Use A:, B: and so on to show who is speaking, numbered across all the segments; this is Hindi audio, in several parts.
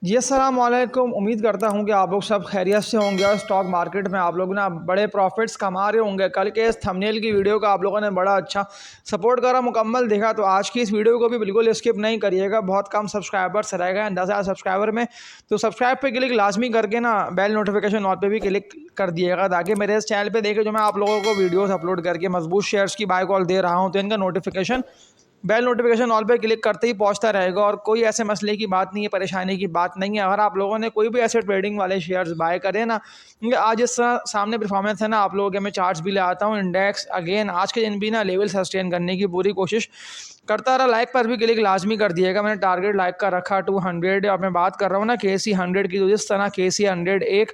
A: जी अस्सलाम वालेकुम। उम्मीद करता हूँ कि आप लोग सब खैरियत से होंगे और स्टॉक मार्केट में आप लोग ना बड़े प्रॉफिट्स कमा रहे होंगे। कल के इस थंबनेल की वीडियो का आप लोगों ने बड़ा अच्छा सपोर्ट करा, मुकम्मल देखा, तो आज की इस वीडियो को भी बिल्कुल स्किप नहीं करिएगा। बहुत कम सब्सक्राइबर्स रह गए हैं 10,000 सब्सक्राइबर में, तो सब्सक्राइब पे क्लिक लाजमी करके ना बेल नोटिफिकेशन ऑल पे भी क्लिक कर दिएगा, ताकि मेरे इस चैनल पर देखे जो मैं आप लोगों को वीडियोज़ अपलोड करके मजबूत शेयर्स की बाय कॉल दे रहा हूँ, तो इनका नोटिफिकेशन बेल नोटिफिकेशन ऑल पे क्लिक करते ही पहुंचता रहेगा। और कोई ऐसे मसले की बात नहीं है, परेशानी की बात नहीं है। अगर आप लोगों ने कोई भी ऐसे ट्रेडिंग वाले शेयर्स बाय करें ना, क्योंकि आज इस सामने परफॉर्मेंस है ना, आप लोगों के मैं चार्ट्स भी ले आता हूँ। इंडेक्स अगेन आज के दिन भी ना लेवल सस्टेन करने की पूरी कोशिश करता रहा। लाइक पर भी क्लिक लाजमी कर दिएगा। मैंने टारगेट लाइक का रखा 200। और मैं बात कर रहा हूँ ना KC 100 की, तो जिस तरह KC 100 एक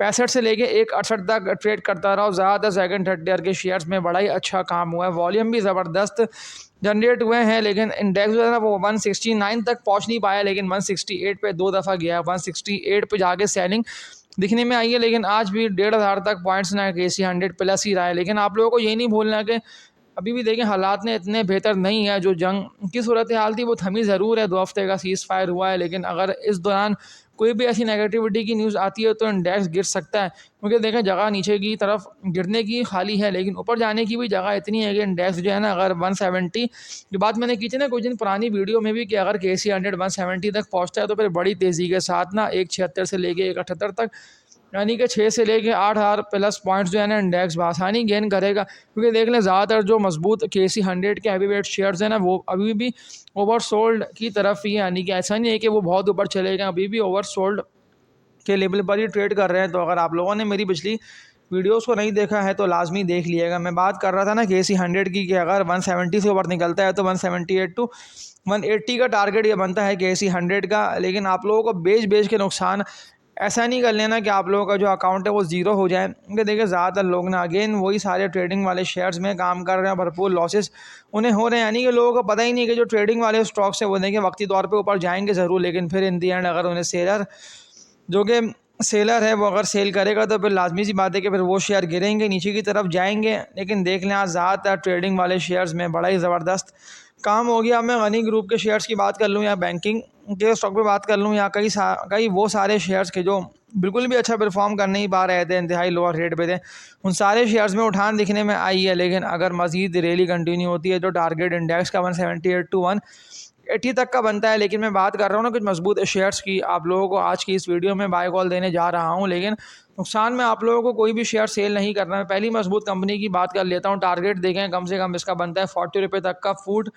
A: 65 से लेके 168 तक ट्रेड करता रहा, ज़्यादातर सेकंड थर्ड ईयर के शेयर्स में बड़ा ही अच्छा काम हुआ है। वॉल्यूम भी ज़बरदस्त जनरेट हुए हैं, लेकिन इंडेक्स जो है ना वो 169 तक पहुंच नहीं पाया, लेकिन 168 पे दो दफ़ा गया। 168 पे जाके सेलिंग दिखने में आई है, लेकिन आज भी 1,500 तक पॉइंट्स ना KC 100 प्लस ही रहा है। लेकिन आप लोगों को ये नहीं भूलना कि अभी भी देखें हालात ने इतने बेहतर नहीं है। जो जंग की सूरत हाल थी वो थमी ज़रूर है, 2 हफ्ते का सीज़ फायर हुआ है, लेकिन अगर इस दौरान कोई भी ऐसी नेगेटिविटी की न्यूज़ आती है तो इंडेक्स गिर सकता है। क्योंकि देखें जगह नीचे की तरफ गिरने की खाली है, लेकिन ऊपर जाने की भी जगह इतनी है कि इंडेक्स जो है ना, अगर 170 जो बात मैंने की थी ना कुछ दिन पुरानी वीडियो में भी, कि अगर KC 100 170 तक पहुँचता है तो फिर बड़ी तेज़ी के साथ ना 176 से लेके 178 तक, यानी कि 6 से लेके 8,000 प्लस पॉइंट्स जो है ना इंडेक्स बआसानी गेन करेगा। क्योंकि देख लें ज़्यादातर जो मजबूत KC 100 के हैवी वेट शेयर्स हैं ना, वो अभी भी ओवर सोल्ड की तरफ ही है। यानी कि ऐसा नहीं है कि वो बहुत ऊपर चले गए, अभी भी ओवर सोल्ड के लेवल पर ही ट्रेड कर रहे हैं। तो अगर आप लोगों ने मेरी पिछली वीडियोस को नहीं देखा है तो लाजमी देख लिएगा। मैं बात कर रहा था ना KC 100 की, कि अगर 170 से ऊपर निकलता है तो 178 टू 180 का टारगेट ये बनता है KC 100 का। लेकिन आप लोगों को बेच बेच के नुकसान ऐसा नहीं कर लेना कि आप लोगों का जो अकाउंट है वो ज़ीरो हो जाए। क्योंकि देखिए ज़्यादातर लोग ना अगेन वही सारे ट्रेडिंग वाले शेयर्स में काम कर रहे हैं, भरपूर लॉसेस उन्हें हो रहे हैं। यानी कि लोगों को पता ही नहीं कि जो ट्रेडिंग वाले स्टॉक्स हैं वो देखिए वक्ती तौर पे ऊपर जाएंगे ज़रूर, लेकिन फिर इन दी एंड अगर उन्हें जो कि सेलर है वो अगर सेल करेगा तो फिर लाजमी सी बात है कि फिर वो शेयर गिरेंगे, नीचे की तरफ जाएंगे। लेकिन देख लें आज ज़्यादातर ट्रेडिंग वाले शेयर्स में बड़ा ही ज़बरदस्त काम हो गया। मैं गनी ग्रुप के शेयर्स की बात कर लूँ या बैंकिंग के स्टॉक पे बात कर लूँ या कई वो सारे शेयर्स के जो बिल्कुल भी अच्छा परफॉर्म कर नहीं पा रहे थे, इंतहाई लोअर रेट पे थे, उन सारे शेयर्स में उठान दिखने में आई है। लेकिन अगर मज़ीद रैली कंटिन्यू होती है तो टारगेट इंडेक्स का 178 टू 180 तक का बनता है। लेकिन मैं बात कर रहा हूँ ना कुछ मजबूत शेयर्स की, आप लोगों को आज की इस वीडियो में बाय कॉल देने जा रहा हूँ। लेकिन नुकसान में आप लोगों को कोई भी शेयर सेल नहीं करना है। पहली मजबूत कंपनी की बात कर लेता हूँ। टारगेट देखें कम से कम इसका बनता है 40 रुपये तक का। Food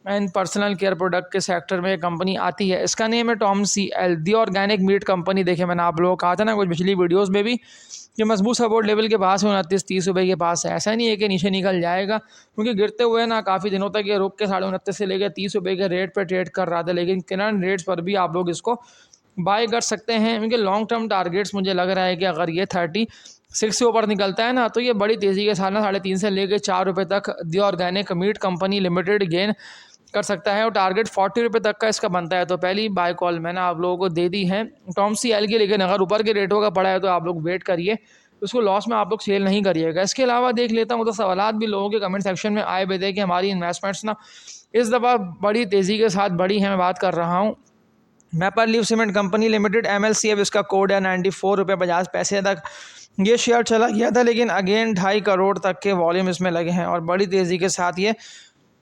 A: and personal care product के सेक्टर में कंपनी आती है, इसका नेम है TOMCL दी ऑर्गेनिक मीट कंपनी। देखिए मैंने आप लोगों को कहा था ना कुछ पिछली वीडियोस में भी, कि मजबूत सपोर्ट लेवल के पास है, 29-30 रुपये के पास है। ऐसा नहीं है कि नीचे निकल जाएगा, क्योंकि गिरते हुए ना काफ़ी दिनों तक ये रुक के 29.5 से लेकर 30 रुपये के रेट पर ट्रेड कर रहा था। लेकिन करंट रेट्स पर भी आप लोग इसको बाय कर सकते हैं, क्योंकि लॉन्ग टर्म टारगेट्स मुझे लग रहा है कि अगर ये 36 से ऊपर निकलता है ना, तो ये बड़ी तेज़ी के साथ ना 3.5 से लेकर 4 रुपये तक the organic meat company limited gain कर सकता है। और टारगेट 40 रुपये तक का इसका बनता है। तो पहली बाय कॉल मैंने आप लोगों को दे दी है TOMCL की। लेकिन अगर ऊपर के रेटों का पड़ा है तो आप लोग वेट करिए, उसको लॉस में आप लोग सेल नहीं करिएगा। इसके अलावा देख लेता हूँ तो सवालात भी लोगों के कमेंट सेक्शन में आए हुए थे कि हमारी इन्वेस्टमेंट्स ना इस दफ़ा बड़ी तेज़ी के साथ बढ़ी है। मैं बात कर रहा हूँ mapper leave cement company limited MLC, अब इसका कोड है 94 रुपये 50 पैसे तक ये शेयर चला गया था। लेकिन अगेन 2.5 करोड़ तक के वॉल्यूम इसमें लगे हैं और बड़ी तेज़ी के साथ ये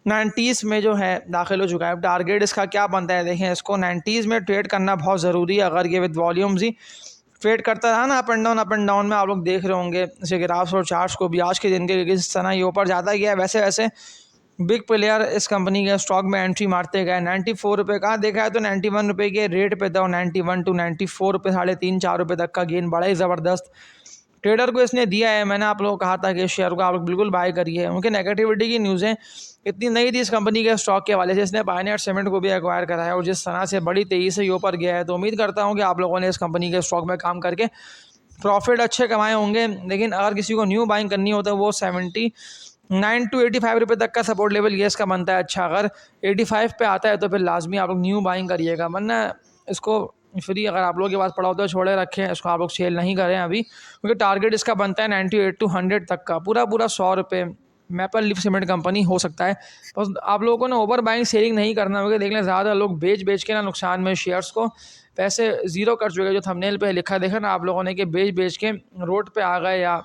A: 90s में जो है दाखिल हो चुका है। टारगेट इसका क्या बनता है देखें, इसको 90s में ट्रेड करना बहुत ज़रूरी है। अगर ये विद वॉल्यूम्स ही ट्रेड करता रहा ना अप एंड डाउन में, आप लोग देख रहे होंगे जैसे ग्राफ्स और चार्ट्स को भी आज के दिन के जिस तरह ये ऊपर जाता गया, वैसे वैसे बिग प्लेयर इस कंपनी के स्टॉक में एंट्री मारते गए। 94 रुपये का देखा है तो 91 रुपये के रेट पे था, और 91 टू 94 रुपये 3.5-4 रुपये तक का गेन बड़ा ही ज़बरदस्त ट्रेडर को इसने दिया है। मैंने आप लोगों को कहा था कि शेयर को आप लोग बिल्कुल बाय करिए, उनके नेगेटिविटी की न्यूज़ें इतनी नहीं थी इस कंपनी के स्टॉक के हवाले से। इसने पायनियर सीमेंट को भी एक्वायर करा है और जिस तरह से बड़ी तेज़ी से ये ऊपर गया है, तो उम्मीद करता हूँ कि आप लोगों ने इस कंपनी के स्टॉक में काम करके प्रॉफिट अच्छे कमाए होंगे। लेकिन अगर किसी को न्यू बाइंग करनी हो तो वो 79 टू 85 रुपये तक का सपोर्ट लेवल ये इसका बनता है। अच्छा अगर 85 पे आता है तो फिर लाजमी आप लोग न्यू बाइंग करिएगा, वरना इसको फ्री अगर आप लोगों के पास पड़ा होता है छोड़े रखें, इसको आप लोग सेल नहीं करें अभी, क्योंकि टारगेट इसका बनता है 98 टू 100 तक का, पूरा 100 रुपये। मैपल लीफ सीमेंट कंपनी हो सकता है, बस आप लोगों को ना ओवर बाइंग सेलिंग नहीं करना, क्योंकि देख लें ज़्यादा लोग बेच बेच के ना नुकसान में शेयर्स को पैसे ज़ीरो कर चुके, जो थंबनेल पे लिखा देखा ना आप लोगों ने कि बेच के रोड पे आ गए या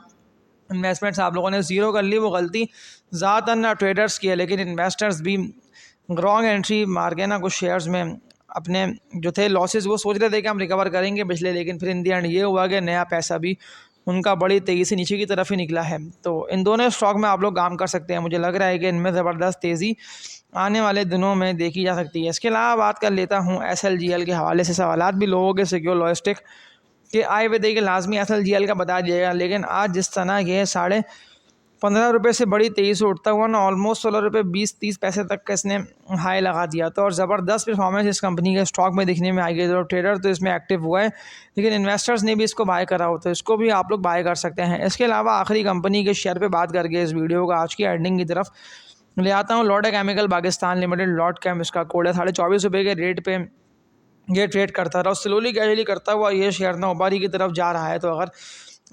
A: इन्वेस्टमेंट्स आप लोगों ने ज़ीरो कर ली, वो गलती ज़्यादातर ना ट्रेडर्स की है, लेकिन इन्वेस्टर्स भी रॉन्ग एंट्री मार के ना कुछ शेयर्स में अपने जो थे लॉसेस वो सोच रहे थे कि हम रिकवर करेंगे पिछले, लेकिन फिर इन दी एंड ये हुआ कि नया पैसा भी उनका बड़ी तेज़ी से नीचे की तरफ ही निकला है। तो इन दोनों स्टॉक में आप लोग काम कर सकते हैं। मुझे लग रहा है कि इनमें ज़बरदस्त तेज़ी आने वाले दिनों में देखी जा सकती है। इसके अलावा बात कर लेता हूँ SLGL के हवाले से। सवालात भी लोगों के सिक्योर लॉजिस्टिक के आए हुए थे कि लाजमी SLGL का बता दिएगा, लेकिन आज जिस तरह ये 15.5 से बड़ी तेज़ी से उठता हुआ ना ऑलमोस्ट 16 रुपये 20-30 पैसे तक का इसने हाई लगा दिया। तो और ज़बरदस्त परफॉर्मेंस इस कंपनी के स्टॉक में दिखने में आई है। तो ट्रेडर तो इसमें एक्टिव हुआ है, लेकिन इन्वेस्टर्स ने भी इसको बाय करा हो, तो इसको भी आप लोग बाय कर सकते हैं। इसके अलावा आखिरी कंपनी के शेयर पे बात करके इस वीडियो को आज की एंडिंग की तरफ ले आता हूँ। Lord chemical Pakistan limited, Lord chem इसका कोड है। 24.5 रुपये के रेट पे ये ट्रेड करता रहा और स्लोली कैजुअली करता हुआ ये शेयर ना ऊपरी की तरफ जा रहा है। तो अगर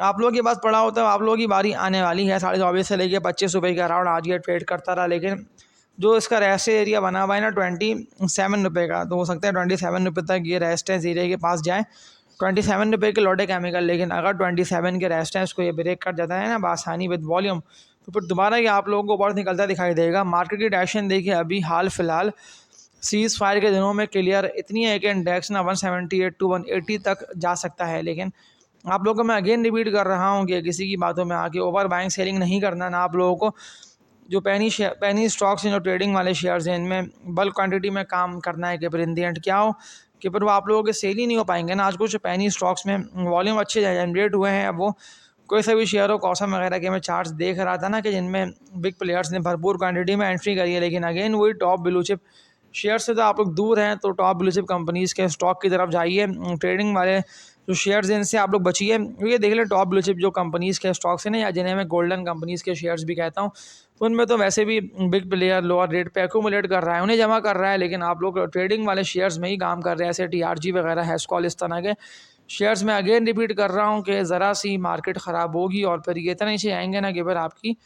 A: आप लोगों के पास पड़ा होता है, आप लोगों की बारी आने वाली है। 24.5 से लेके 25 रुपये के अराउंड आज ये ट्रेड करता रहा, लेकिन जो इसका रेस्ट एरिया बना हुआ है ना 27 रुपये का, तो हो सकता है 27 रुपये तक ये रेजिस्टेंस एरिया के पास जाए। 27 रुपये के लॉर्ड केमिकल, लेकिन अगर 27 के रेजिस्टेंस को ये ब्रेक कर जाता है ना बआसानी विद वॉल्यूम, तो फिर दोबारा ये आप लोगों को ऊपर निकलता दिखाई देगा। मार्केट की डायरेक्शन देखिए अभी हाल फिलहाल सीज़ फायर के दिनों में क्लियर इतनी है कि इंडेक्स ना 178 टू 180 तक जा सकता है। लेकिन आप लोगों को मैं अगेन रिपीट कर रहा हूँ कि किसी की बातों में आके ओवर बाइंग सेलिंग नहीं करना ना। आप लोगों को जो पैनी स्टॉक्स हैं, जो ट्रेडिंग वाले शेयर्स हैं, इनमें बल्क क्वांटिटी में काम करना है कि फिर इन दी एंड क्या हो कि फिर वो आप लोगों के सेल ही नहीं हो पाएंगे ना। आज कुछ पैनी स्टॉक्स में वॉल्यूम अच्छे जनरेट हुए हैं। अब वो कोई सा भी शेयर हो, कॉसम वगैरह के मैं चार्ट्स देख रहा था ना कि जिनमें बिग प्लेयर्स ने भरपूर क्वांटिटी में एंट्री करी है, लेकिन अगेन वही टॉप ब्लू चिप शेयर से तो आप लोग दूर हैं। तो टॉप ब्लू चिप कंपनीज़ के स्टॉक की तरफ जाइए। ट्रेडिंग वाले जो शेयर्स हैं इनसे आप लोग बचिए। ये देख लें टॉप ब्लू चिप जो कंपनीज़ के स्टॉक्स हैं ना, या जिन्हें मैं गोल्डन कंपनीज़ के शेयर्स भी कहता हूँ, तो उनमें तो वैसे भी बिग प्लेयर लोअर रेट पे एक्यूमुलेट कर रहा है, उन्हें जमा कर रहा है। लेकिन आप लोग ट्रेडिंग वाले शेयर्स में ही काम कर रहे हैं, ऐसे TRG वगैरह हैस्कॉल इस तरह के शेयर्स में अगेन रिपीट कर रहा हूँ कि ज़रा सी मार्केट ख़राब होगी और फिर ये इतना नीचे आएंगे ना कि फिर आपकी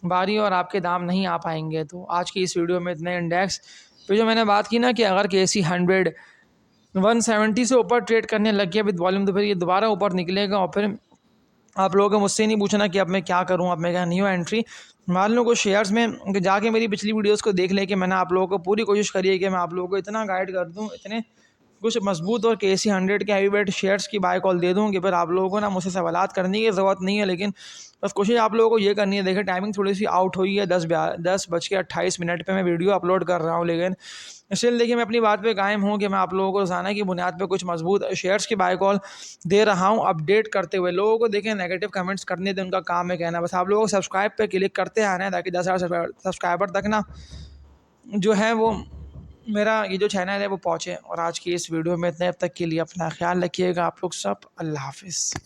A: बारी और आपके दाम नहीं आ पाएंगे। तो आज की इस वीडियो में इतने इंडेक्स फिर जो मैंने बात की ना कि अगर KC 100 170 से ऊपर ट्रेड करने लग गया विद वॉल्यूम, तो फिर ये दोबारा ऊपर निकलेगा और फिर आप लोगों को मुझसे नहीं पूछना कि अब मैं क्या करूं, अब मैं क्या न्यू एंट्री मान लो कुछ शेयर्स में। जाके मेरी पिछली वीडियोस को देख ले कि मैंने आप लोगों को पूरी कोशिश करी है कि मैं आप लोगों को इतना गाइड कर दूं, इतने कुछ मजबूत और KC 100 के हैवी वेट शेयर्स की बाय कॉल दे दूँ कि फिर आप लोगों को ना मुझसे सवालात करने की ज़रूरत नहीं है। लेकिन बस कोशिश आप लोगों को ये करनी है। देखिए टाइमिंग थोड़ी सी आउट हुई है, 10:28 पे मैं वीडियो अपलोड कर रहा हूँ, लेकिन इसलिए देखिए मैं अपनी बात पे कायम हूँ कि मैं आप लोगों को रोज़ाना की बुनियाद पे कुछ मजबूत शेयर्स की बाय कॉल दे रहा हूँ, अपडेट करते हुए। लोगों को देखें नेगेटिव कमेंट्स करने दें, उनका काम है कहना। बस आप लोगों को सब्सक्राइब पे क्लिक करते आना है ताकि 10,000 सब्सक्राइबर तक ना जो है वो मेरा ये जो चैनल है वो पहुँचे। और आज की इस वीडियो में इतने अब तक के लिए अपना ख्याल रखिएगा आप लोग सब। अल्लाह हाफ़िज़।